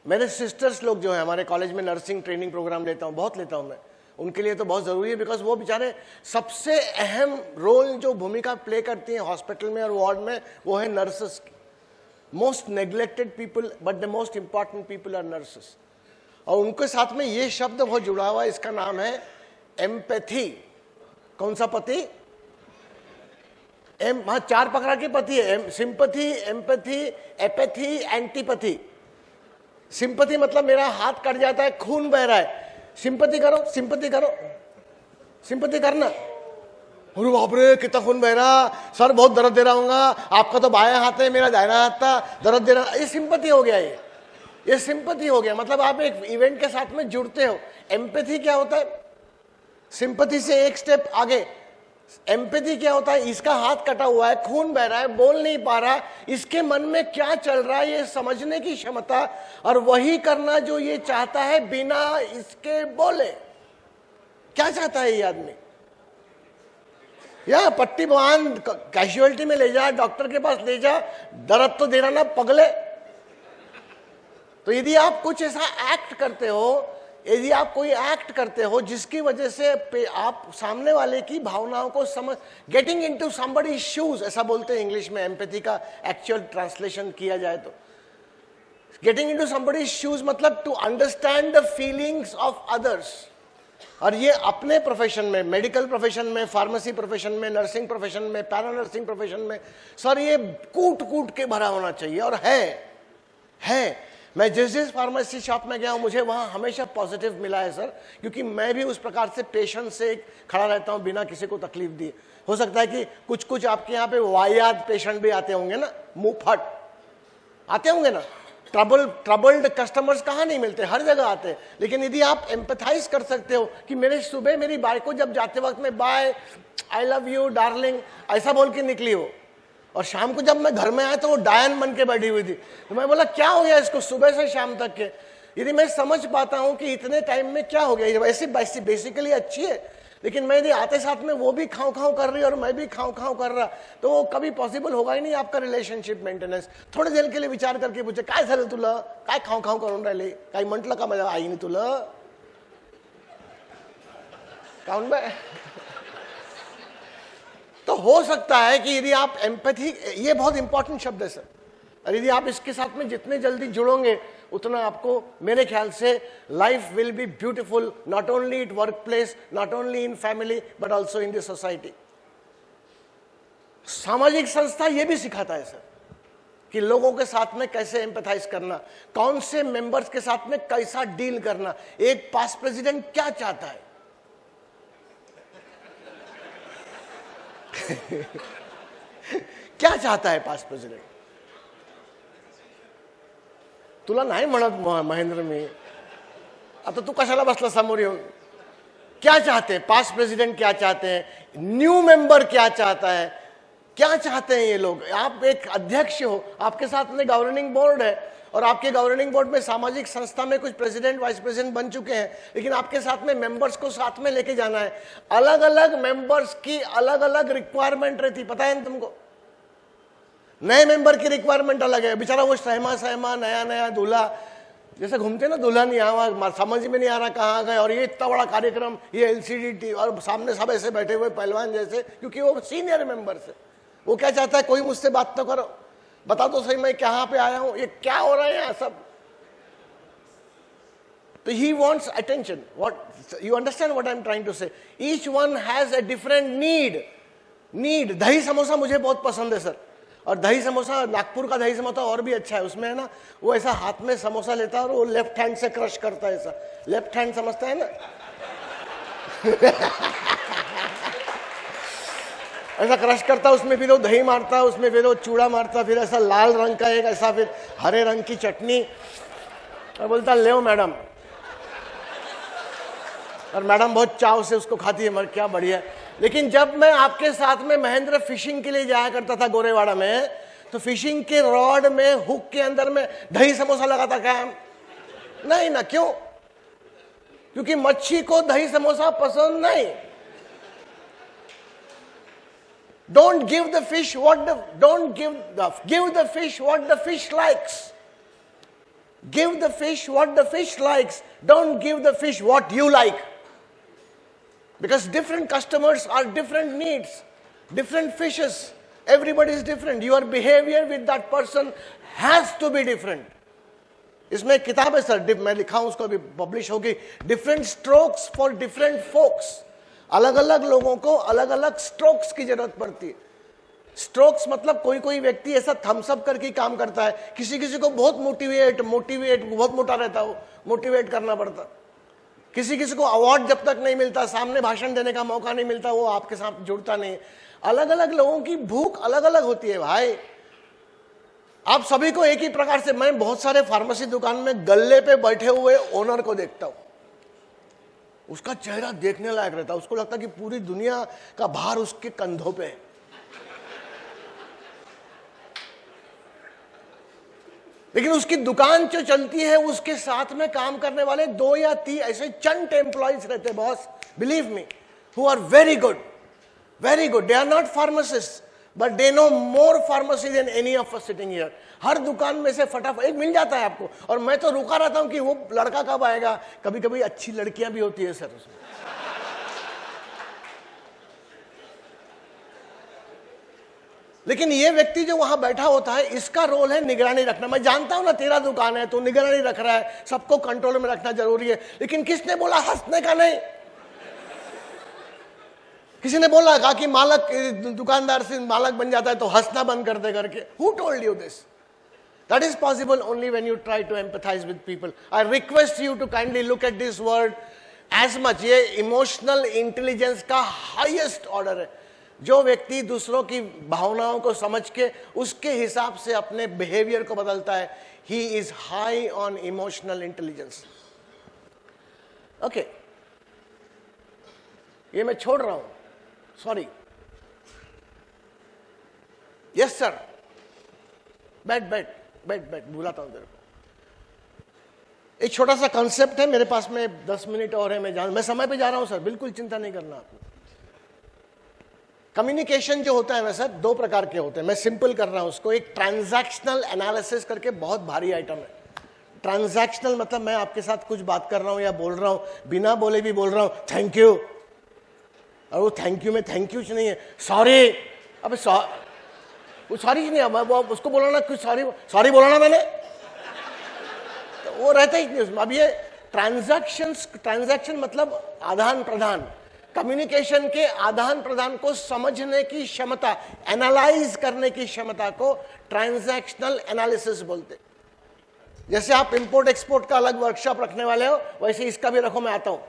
मेरे सिस्टर्स लोग जो है, हमारे कॉलेज में नर्सिंग ट्रेनिंग प्रोग्राम लेता हूँ, बहुत लेता हूँ मैं, उनके लिए तो बहुत ज़रूरी है, बिकॉज वो बेचारे सबसे अहम रोल जो भूमिका प्ले करती हैं हॉस्पिटल में और वार्ड में, वो है नर्सेस की। Most neglected people but the most important people are nurses. और उनके साथ में ये शब्द बहुत जुड़ा हुआ है, इसका नाम है एम्पैथी। कौन सा पति? हाँ, 4 पकड़ा के पति है, sympathy, empathy, apathy, antipathy. Sympathy मतलब मेरा हाथ कट जाता है, खून बह रहा है, सिंपैथी करो, सिंपैथी करो, सिंपैथी करना। अरे बाप रे, कितना खून बह रहा, सर बहुत दर्द दे रहा हूँगा, आपका तो बायां हाथ है, मेरा दाहिना हाथ था, दर्द दे रहा। ये सिंपैथी हो गया, ये सिंपैथी हो गया। मतलब आप एक इवेंट के साथ में जुड़ते हो। एम्पैथी क्या होता है? सिंपैथी से एक स्टेप आगे। एम्पैथी क्या होता है? इसका हाथ कटा हुआ है, खून बह रहा है, बोल नहीं पा रहा, इसके मन में क्या चल रहा है ये समझने की क्षमता, और वही करना जो ये चाहता है बिना इसके बोले। क्या चाहता है ये आदमी? या पट्टी बांध, कैजुअलिटी में ले जा, डॉक्टर के पास ले जा, दर्द तो दे रहा ना पगले। तो यदि आप कुछ ऐसा एक्ट करते हो, यदि आप कोई एक्ट करते हो जिसकी वजह से आप सामने वाले की भावनाओं को समझ, गेटिंग इनटू समबडी शूज ऐसा बोलते हैं इंग्लिश में, एम्पैथी का एक्चुअल ट्रांसलेशन किया जाए तो गेटिंग इनटू समबडी शूज मतलब to understand the feelings of others. और ये अपने प्रोफेशन में, मेडिकल प्रोफेशन में, फार्मेसी प्रोफेशन में, नर्सिंग प्रोफेशन में, पैरा नर्सिंग प्रोफेशन में, सर ये कूट कूट के भरा होना चाहिए। और है मैं जिस फार्मेसी शॉप में गया हूं मुझे वहां हमेशा पॉजिटिव मिला है सर, क्योंकि मैं भी उस प्रकार से पेशेंस से खड़ा रहता हूं बिना किसी को तकलीफ दिए। हो सकता है कि कुछ आपके यहाँ पे वाहियात पेशेंट भी आते होंगे ना, मुंह फट आते होंगे ना, ट्रबल्ड कस्टमर्स कहाँ नहीं मिलते, हर जगह आते हैं। लेकिन यदि आप एम्पैथाइज कर सकते हो कि मेरे सुबह मेरी बाइक को जब जाते वक्त में bye, I love you darling ऐसा बोल के निकली हो, और शाम को जब मैं घर में आया तो वो डायन बन के बैठी हुई थी, तो मैं बोला क्या हो गया इसको सुबह से शाम तक के। यदि मैं समझ पाता हूं कि इतने टाइम में क्या हो गया, वैसे बेसिकली अच्छी है, लेकिन मैं यदि आते साथ में वो भी खाओ खाओ कर रही और मैं भी खाओ खाओ कर रहा, तो वो कभी पॉसिबल होगा ही नहीं आपका रिलेशनशिप मेंटेनेंस। थोड़ी देर के लिए विचार करके पूछे काय झालं तुला, काय खाओ खाओ करून राहिले, काही म्हटलं का माझ्या आईने तुला, काऊन बाय। तो हो सकता है कि यदि आप एम्पैथी, ये बहुत इंपॉर्टेंट शब्द है सर, और यदि आप इसके साथ में जितने जल्दी जुड़ोगे उतना आपको, मेरे ख्याल से life will be beautiful, not only in work place, not only in family, but also in the society. सामाजिक संस्था ये भी सिखाता है सर कि लोगों के साथ में कैसे एम्पैथाइज करना, कौन से मेंबर्स के साथ में कैसा डील करना। एक पास्ट प्रेसिडेंट क्या चाहता है क्या चाहता है पास्ट प्रेसिडेंट, तुला नाही म्हणत महेंद्र मी, आता तू कशाला बसला समोर येऊन। क्या चाहते हैं पास्ट प्रेसिडेंट, क्या चाहते हैं न्यू मेंबर, क्या चाहता है, क्या चाहते हैं ये लोग। आप एक अध्यक्ष हो, आपके साथ में गवर्निंग बोर्ड है, और आपके गवर्निंग बोर्ड में सामाजिक संस्था में कुछ प्रेसिडेंट वाइस प्रेसिडेंट बन चुके हैं, लेकिन आपके साथ में मेंबर्स को साथ में लेके जाना है। अलग अलग मेंबर्स की अलग अलग रिक्वायरमेंट रहती, पता है ना तुमको। नए मेंबर की रिक्वायरमेंट अलग है, बेचारा वो सहमा नया नया दूल्हा जैसे घूमते ना दुल्हन, यहाँ समझ में नहीं आ रहा कहाँ गए, और ये इतना बड़ा कार्यक्रम, ये एलसीडी और सामने सब ऐसे बैठे हुए पहलवान जैसे, क्योंकि वो सीनियर मेंबर है। वो क्या चाहता है, कोई मुझसे बात तो करो, बता दो सही मैं कहां पे आया हूं, ये क्या हो रहा है यहां सब। तो he wants attention. What you understand what I'm trying to say? Each one has a different need. दही समोसा मुझे बहुत पसंद है सर, और दही समोसा, नागपुर का दही समोसा और भी अच्छा है। उसमें है ना वो ऐसा हाथ में समोसा लेता है और वो लेफ्ट हैंड से क्रश करता है, ऐसा लेफ्ट हैंड समझता है ना ऐसा क्रश करता, उसमें फिर वो दही मारता, उसमें फिर वो चूड़ा मारता, फिर ऐसा लाल रंग का एक, ऐसा फिर हरे रंग की चटनी, और बोलता ले मैडम, और मैडम बहुत चाव से उसको खाती है, मर क्या बढ़िया। लेकिन जब मैं आपके साथ में महेंद्र फिशिंग के लिए जाया करता था गोरेवाड़ा में, तो फिशिंग के रॉड में हुक के अंदर में दही समोसा लगाता क्या? नहीं ना, क्यों? क्योंकि मच्छी को दही समोसा पसंद नहीं। Don't give the fish what give the fish what the fish likes. Give the fish what the fish likes. Don't give the fish what you like. Because different customers are different needs, different fishes. Everybody is different. Your behavior with that person has to be different. इसमें एक किताब है sir, मैं लिखा हूं, उसको अभी publish होगी, different strokes for different folks. अलग अलग लोगों को अलग अलग स्ट्रोक्स की जरूरत पड़ती है। स्ट्रोक्स मतलब कोई कोई व्यक्ति ऐसा थम्सअप करके काम करता है, किसी किसी को बहुत मोटिवेट बहुत मोटा रहता है, वो मोटिवेट करना पड़ता। किसी किसी को अवार्ड जब तक नहीं मिलता, सामने भाषण देने का मौका नहीं मिलता, वो आपके साथ जुड़ता नहीं। अलग अलग लोगों की भूख अलग अलग होती है भाई। आप सभी को एक ही प्रकार से, मैं बहुत सारे फार्मेसी दुकान में गल्ले पे बैठे हुए ओनर को देखता हूं, उसका चेहरा देखने लायक रहता है, उसको लगता है कि पूरी दुनिया का भार उसके कंधों पे है। लेकिन उसकी दुकान जो चलती है, उसके साथ में काम करने वाले 2 या 3 ऐसे चंट एम्प्लॉइज रहते हैं boss, believe me, who are very good, very good. They are not pharmacist but they know more pharmacy than any of us sitting here. हर दुकान में से फटाफट एक मिल जाता है आपको. और मैं तो रुका रहता हूं कि वो लड़का कब आएगा. कभी कभी अच्छी लड़कियां भी होती है सर उसमें. लेकिन ये व्यक्ति जो वहां बैठा होता है, इसका रोल है निगरानी रखना. मैं जानता हूं ना, तेरा दुकान है तो निगरानी रख रहा है, सबको कंट्रोल में रखना जरूरी है. लेकिन किसने बोला हंसने का नहीं? किसी ने बोला कहा कि मालक दुकानदार से मालक बन जाता है तो हंसना बंद कर दे करके. Who told you this? That is possible only when you try to empathize with people. I request you to kindly look at this word as much. ये इमोशनल इंटेलिजेंस का हाईएस्ट ऑर्डर है. जो व्यक्ति दूसरों की भावनाओं को समझ के उसके हिसाब से अपने बिहेवियर को बदलता है, he is high on emotional intelligence. Okay. ये मैं छोड़ रहा हूं. सॉरी. Yes sir. बैठ बुलाता हूं तेरे को. एक छोटा सा कंसेप्ट है मेरे पास में. 10 मिनट और है. मैं समय पे जा रहा हूं सर, बिल्कुल चिंता नहीं करना आपको. कम्युनिकेशन जो होता है ना सर, 2 प्रकार के होते हैं. मैं सिंपल कर रहा हूं उसको. एक ट्रांजैक्शनल एनालिसिस करके बहुत भारी आइटम है. ट्रांजैक्शनल मतलब मैं आपके साथ कुछ बात कर रहा हूं या बोल रहा हूं, बिना बोले भी बोल रहा हूं थैंक यू. और वो थैंक यू में थैंक यू नहीं है, सॉरी. अबे वो सॉरी नहीं है, वो उसको बोला ना कुछ सॉरी बोला ना मैंने, तो वो रहता ही नहीं उसमें. अब ये ट्रांजैक्शन मतलब आदान प्रदान. कम्युनिकेशन के आदान प्रदान को समझने की क्षमता, एनालाइज करने की क्षमता को ट्रांजैक्शनल एनालिसिस बोलते. जैसे आप इंपोर्ट एक्सपोर्ट का अलग वर्कशॉप रखने वाले हो, वैसे इसका भी रखो. मैं आता हूं.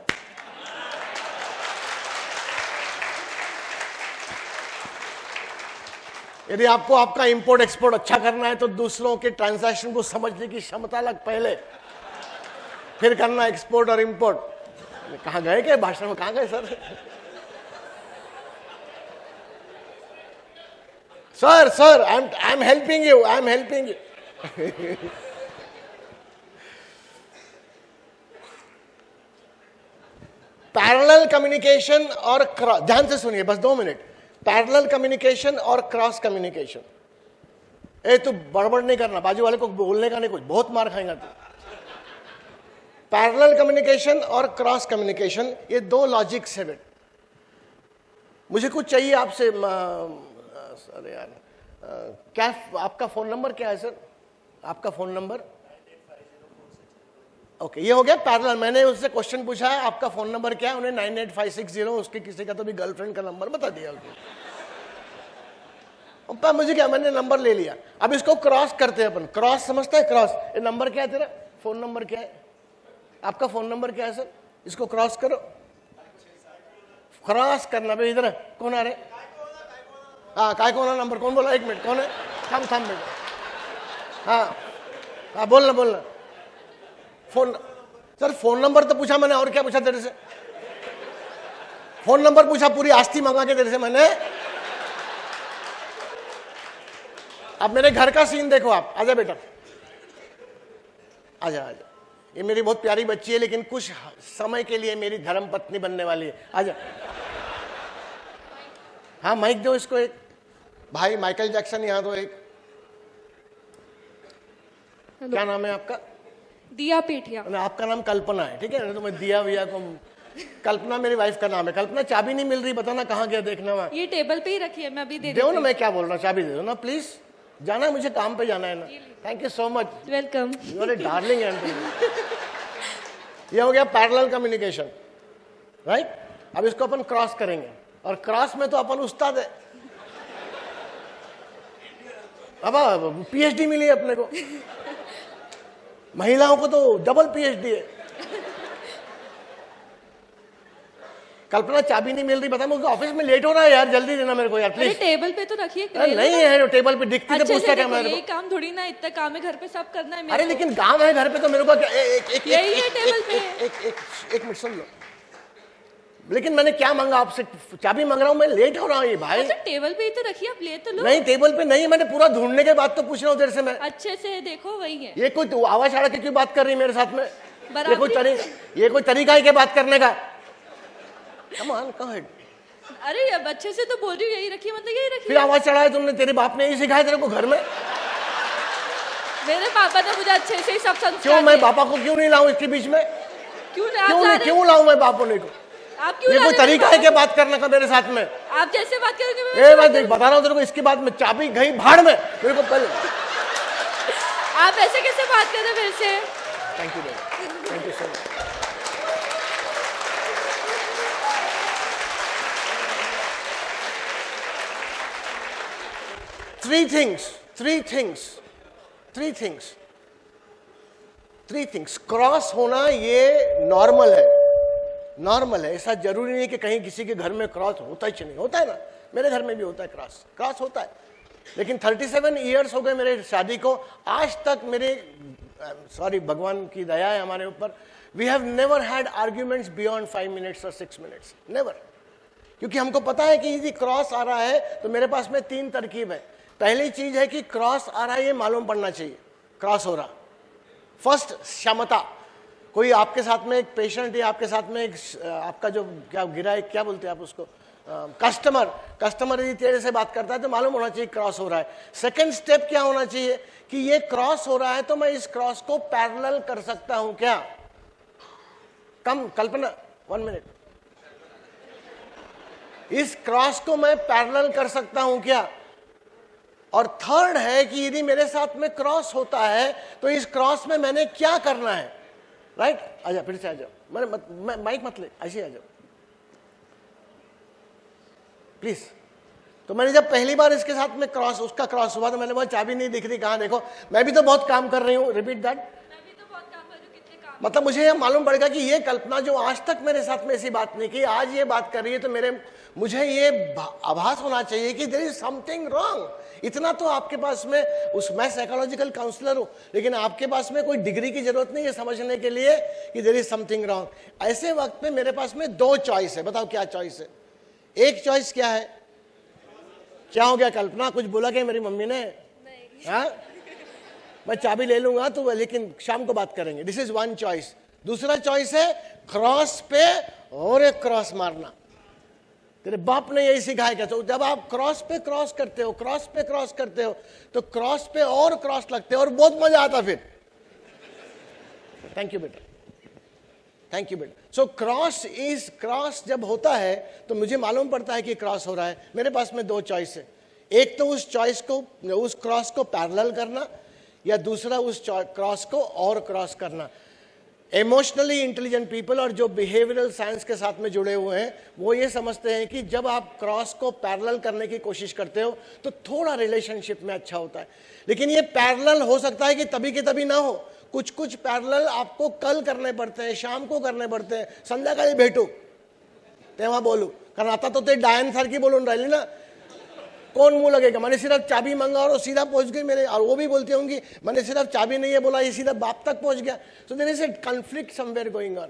यदि आपको आपका इंपोर्ट एक्सपोर्ट अच्छा करना है तो दूसरों के ट्रांजैक्शन को समझने की क्षमता लग पहले, फिर करना एक्सपोर्ट और इंपोर्ट. कहां गए क्या भाषण में? कहां गए sir? Sir I am helping you. Parallel communication और ध्यान से सुनिए, बस 2 मिनट. पैरेलल कम्युनिकेशन और क्रॉस कम्युनिकेशन. तू बड़बड़ नहीं करना, बाजू वाले को बोलने का नहीं, कुछ बहुत मार खाएगा तू. पैरेलल कम्युनिकेशन और क्रॉस कम्युनिकेशन, ये 2 लॉजिक्स है. मुझे कुछ चाहिए आपसे. सर यार, क्या आपका फोन नंबर क्या है सर? आपका फोन नंबर? ओके, ये हो गया पैरेलल. मैंने उससे क्वेश्चन पूछा है आपका फोन नंबर क्या है, उन्हें 98560, उसके किसी का तो भी गर्लफ्रेंड का नंबर बता दिया उसने. मुझे क्या, मैंने नंबर ले लिया. अब इसको क्रॉस करते हैं अपन. क्रॉस समझता है? क्रॉस. ये नंबर क्या है तेरा? फोन नंबर क्या है? आपका फोन नंबर क्या है सर? इसको क्रॉस करो. क्रॉस करना भाई. इधर कौन आ रहे? हाँ, काय कौन नंबर? कौन बोला? 1 मिनट. कौन है? थम बेटा. हाँ बोलना. फोन सर, फोन नंबर तो पूछा मैंने, और क्या पूछा तेरे से? फोन नंबर पूछा, पूरी आस्ती मंगा के तेरे से मैंने. अब मेरे घर का सीन देखो आप. आजा बेटा, आजा. ये मेरी बहुत प्यारी बच्ची है, लेकिन कुछ समय के लिए मेरी धर्म पत्नी बनने वाली है. आजा. हाँ, माइक दो इसको. एक भाई माइकल जैक्सन यहाँ तो. एक क्या नाम है आपका? दिया पेठिया. आपका नाम कल्पना है, ठीक है? तो मैं दिया भैया को. कल्पना मेरी वाइफ का नाम है. कल्पना, चाबी नहीं मिल रही, बताना कहाँ गया, देखना वहाँ. ये टेबल पे ही रखी है, मैं अभी दे दो ना. मैं क्या बोल रहा हूँ, चाबी दे दो ना प्लीज. जाना है मुझे, काम पे जाना है ना. Thank you so much. Welcome. You are a darling. ये हो गया पैरेलल कम्युनिकेशन, राइट? अब इसको अपन क्रॉस करेंगे. और क्रॉस में तो अपन उस्ताद है. अब पीएचडी मिली है अपने को. महिलाओं को तो डबल पीएचडी है. कल्पना, चाबी नहीं मिल रही, बता. मुझे ऑफिस में लेट हो रहा है यार, जल्दी देना मेरे को यार प्लीज. टेबल पे तो रखिए. नहीं है टेबल पे, दिखती तो पूछता क्या मेरे को. ये काम थोड़ी ना, इतना काम है घर पे, सब करना है. अरे लेकिन काम है घर पे तो मेरे को. एक मिनट सुन लो. लेकिन मैंने क्या मांगा आपसे? चाबी मांग रहा हूँ मैं, लेट हो रहा हूँ ये भाई. टेबल पे ही तो रखिए, आप ले तो लो. नहीं, टेबल पे नहीं, मैंने पूरा ढूंढने के बाद तो पूछ रहा हूँ तेरे से मैं. अच्छे से देखो, वही है. ये कोई आवाज आड़ा के क्यों बात कर रही है मेरे साथ में? ये कोई तरीका है क्या बात करने का? Come on, go ahead. अरे अब अच्छे से तो बोल रही हूँ, यही रखिए, मतलब यही फिर रखिए। आवाज चढ़ाए तुमने, तेरे बाप ने यही सिखाया तेरे को घर में? मेरे पापा ने मुझे अच्छे से ही सब संस्कार क्यों मैं दिए। पापा को क्यों नहीं लाऊं इसके बीच में? क्यों नहीं आप ला रहे? क्यों लाऊं मैं बापू ने को? आप क्यों ये ला कोई रहे तरीका है क्या बात करने का मेरे साथ में? आप जैसे बात करोगे मैं ए वैसे मैं बात देख बता रहा हूँ तेरे को, इसके बाद में चाबी गई भाड़ में मेरे को पहले। करूं। आप ऐसे कैसे बात कर रहे हैं मेरे से? थैंक यू बेटा, thank you so much. Three things cross होना ये नॉर्मल है। ऐसा जरूरी नहीं कि कहीं किसी के घर में क्रॉस होता ही नहीं होता है ना, मेरे घर में भी होता है, क्रॉस होता है। लेकिन 37 इयर्स हो गए मेरे शादी को, आज तक मेरे सॉरी भगवान की दया है हमारे ऊपर, we have never had arguments beyond 5 minutes और 6 मिनट्स, नेवर। क्योंकि हमको पता है कि यदि क्रॉस आ रहा है तो मेरे पास में 3 तरकीब है। पहली चीज है कि क्रॉस आ रहा है ये मालूम पड़ना चाहिए, क्रॉस हो रहा। फर्स्ट, क्षमता। कोई आपके साथ में एक पेशेंट या आपके साथ में एक आपका जो क्या गिरा है, क्या बोलते हैं आप उसको, कस्टमर यदि तेरे से बात करता है तो मालूम होना चाहिए क्रॉस हो रहा है। सेकंड स्टेप क्या होना चाहिए कि ये क्रॉस हो रहा है तो मैं इस क्रॉस को पैरेलल कर सकता हूं क्या? कल्पना 1 मिनट, इस क्रॉस को मैं पैरेलल कर सकता हूं क्या? और थर्ड है कि यदि मेरे साथ में क्रॉस होता है तो इस क्रॉस में मैंने क्या करना है? राइट, आजा फिर से आ जाओ, मैं माइक मत ले, ऐसे आ जाओ प्लीज। तो मैंने जब पहली बार इसके साथ में उसका क्रॉस हुआ तो मैंने बोला चाबी नहीं दिख रही, कहां देखो, मैं भी तो बहुत काम कर रही हूं, रिपीट दैट। मतलब मुझे ये मालूम पड़ेगा कि ये कल्पना जो आज तक मेरे साथ में ऐसी बात नहीं की, आज ये बात कर रही है, तो मुझे ये आभास होना चाहिए कि देयर इज समथिंग रॉन्ग। इतना तो आपके पास में मैं साइकोलॉजिकल काउंसलर हूं, लेकिन आपके पास में कोई डिग्री की जरूरत नहीं है समझने के लिए कि देयर इज समथिंग रॉन्ग। ऐसे वक्त में मेरे पास में 2 चॉइस है, बताओ क्या चॉइस है? एक चॉइस क्या है? क्या हो गया कल्पना, कुछ बोला क्या मेरी मम्मी ने? हाँ, मैं चाबी ले लूंगा तो, लेकिन शाम को बात करेंगे। This is 1 choice. दूसरा चॉइस है क्रॉस पे और एक क्रॉस मारना। तेरे बाप ने यही सिखाया क्या? तो जब आप क्रॉस पे क्रॉस करते हो, क्रॉस पे क्रॉस करते हो, तो क्रॉस पे और क्रॉस लगते हो और बहुत मजा आता फिर। थैंक यू बेटा, थैंक यू बेटा। सो क्रॉस जब होता है तो मुझे मालूम पड़ता है कि क्रॉस हो रहा है। मेरे पास में 2 चॉइस है, एक तो उस क्रॉस को पैरेलल करना, या दूसरा उस क्रॉस को और क्रॉस करना। इमोशनली इंटेलिजेंट पीपल और जो बिहेवियरल साइंस के साथ में जुड़े हुए हैं वो ये समझते हैं कि जब आप क्रॉस को पैरेलल करने की कोशिश करते हो तो थोड़ा रिलेशनशिप में अच्छा होता है। लेकिन ये पैरेलल हो सकता है कि तभी के तभी ना हो, कुछ पैरेलल आपको कल करने पड़ते हैं, शाम को करने पड़ते हैं, संध्याकाळी भेटू तेव्हा बोलू, कारण आता तो ते डायन सारखी बोलून राहिली ना, कौन मुंह लगेगा? मैंने सिर्फ चाबी मंगा और सीधा पहुंच गई मेरे, और वो भी बोलती होंगी मैंने सिर्फ चाबी नहीं है बोला, ये सीधा बाप तक पहुंच गया। So there is a conflict somewhere going on.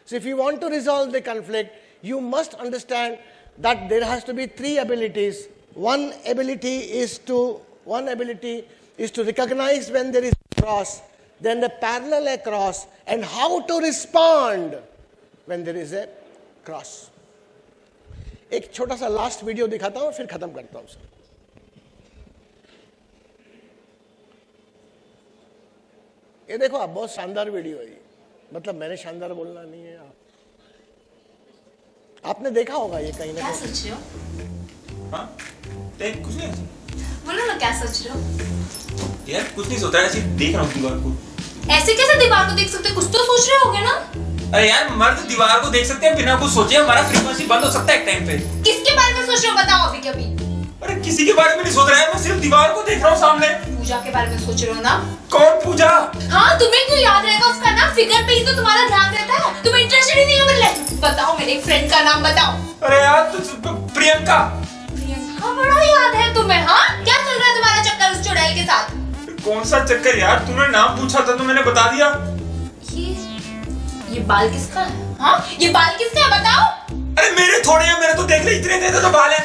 So if you want to resolve the conflict you must understand that there has to be 3 abilities. One ability is to recognize when there is a cross, then the parallel across, and how to respond when there is a cross. एक छोटा सा last video दिखाता हूं फिर खत्म करता हूं। ये देखो आप, बहुत शानदार वीडियो है ये, मतलब मैंने शानदार बोलना नहीं है, आपने देखा होगा ये कहीं ना क्या कहीं। सोच रहे हो? हाँ? कुछ नहीं, बोलो ना क्या सोच रहे हो? यार कुछ नहीं सोच रहा, ऐसे देख रहा हूँ दीवार को। ऐसे कैसे दीवार को देख सकते हो? कुछ तो सोच रहे होगे ना? अरे यार मर्द दीवार को देख सकते हैं बिना कुछ सोचे, हमारा फ्रीक्वेंसी बंद हो सकता है एक टाइम पे। किसके बारे में सोच रहे हो बताओ अभी कभी? अरे किसी के बारे में नहीं सोच रहा है, मैं सिर्फ दीवार को देख रहा हूँ सामने। पूजा के बारे में सोच रहे हो ना? कौन पूजा? हाँ, तुम्हें क्यों याद रहेगा उसका नाम? फिगर पे ही तो तुम्हारा ध्यान रहता है, तुम इंटरेस्टेड ही नहीं हो मेरे लाइफ। बताओ मेरे फ्रेंड का नाम बताओ। अरे यार प्रियंका। प्रियंका बड़ा याद है तुम्हें? हाँ, क्या चल रहा है तुम्हारा चक्कर उस चुड़ैल के साथ? कौन सा चक्कर यार, तूने नाम पूछा था तो मैंने बता दिया। ये बाल किसका है? हाँ, ये बाल किसका है बताओ? अरे मेरे थोड़े हैं, मेरे तो देख ले इतने तो बाल है।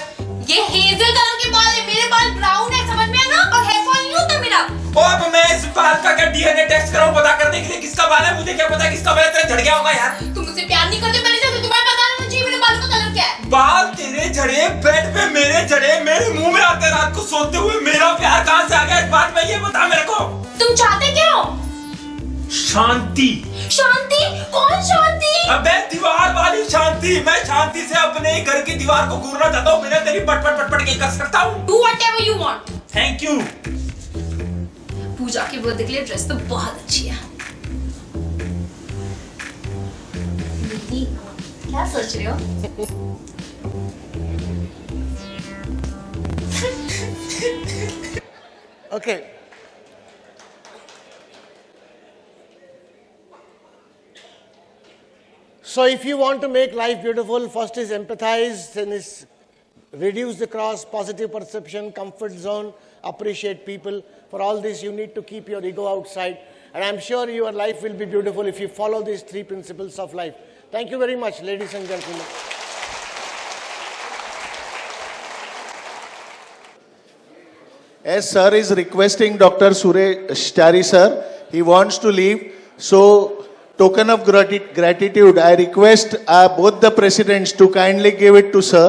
ये हेजल कलर के बाल है, मेरे बाल ब्राउन है, समझ में आया ना? और हेयर फॉल नहीं होता मेरा। अब मैं इस बाल का क्या डीएनए टेस्ट कराऊं पता करने के लिए किसका बाल है? मुझे क्या पता किसका बाल है? तेरा झड़ गया होगा यार। तुम मुझसे प्यार नहीं करते, पहले से तुम्हें पता होना चाहिए मेरे बालों का कलर क्या है। बाल तेरे सोते हुए मेरा प्यार कहां से आ गया इस बात में ये बता मेरे को। तुम चाहते क्या हो? शांति। शांति? कौन शांति? अबे दीवार वाली शांति। मैं शांति से अपने ही घर की दीवार को घूरना चाहता हूँ बिना तेरी पट पट पट पट के कर सकता हूँ। Do whatever you want. Thank you. Puja के बर्थडे के लिए ड्रेस तो बहुत अच्छी है। दीदी क्या सोच रहे हो? Okay. So if you want to make life beautiful, first is empathize, then is reduce the cross, positive perception, comfort zone, appreciate people. For all this, you need to keep your ego outside. And I'm sure your life will be beautiful if you follow these 3 principles of life. Thank you very much, ladies and gentlemen. As sir is requesting Dr. Suresh Chari sir, he wants to leave. So, token of gratitude, I request both the presidents to kindly give it to sir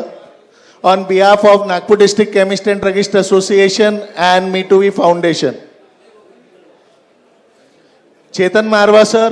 on behalf of Nagpur District Chemist and Druggist Association and Me2We Foundation. Chetan Marwa sir.